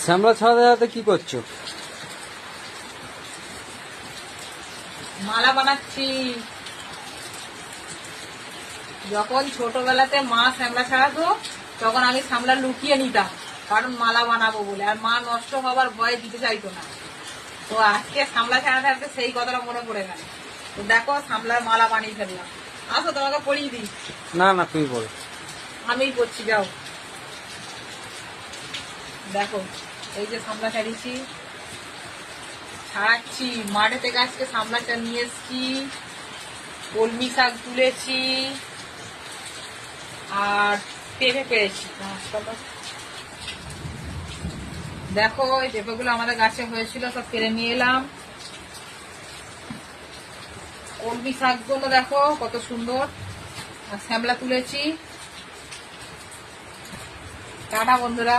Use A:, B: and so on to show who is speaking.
A: শ্যামলা ছাড়াতে ছাড়াতে কি করছো?
B: মালা বানাচ্ছি। যখন ছোটবেলাতে মা শ্যামলা ছাড়াতো তখন আমি শ্যামলা লুকিয়ে নিতাম, কারণ মালা বানাবো বলে, আর মা নষ্ট হবার ভয়ে দিতে চাইতো না। তো আজকে শ্যামলা ছাড়াতে ছাড়াতে সেই কথাটা মনে পড়ে গেল। তো দেখো শ্যামলার মালা বানিয়ে ফেললাম। আসো তোমাকে পরিয়ে দিই।
A: না না, তুমি বলো।
B: আমিই করছি, যাও। দেখো এই যে শ্যামলা ছাড়িয়েছি, ছাড়াচ্ছি। মাঠে থেকে আজকে শ্যামলাটা নিয়ে এসছি, কলমি শাক তুলেছি, আর পেঁপে পেয়েছি। দেখো এই পেঁপেগুলো আমাদের গাছে হয়েছিল, সব পেরে নিয়ে এলাম। কলমি শাকগুলো দেখো কত সুন্দর, আর শ্যামলা তুলেছি। টাটা বন্ধুরা।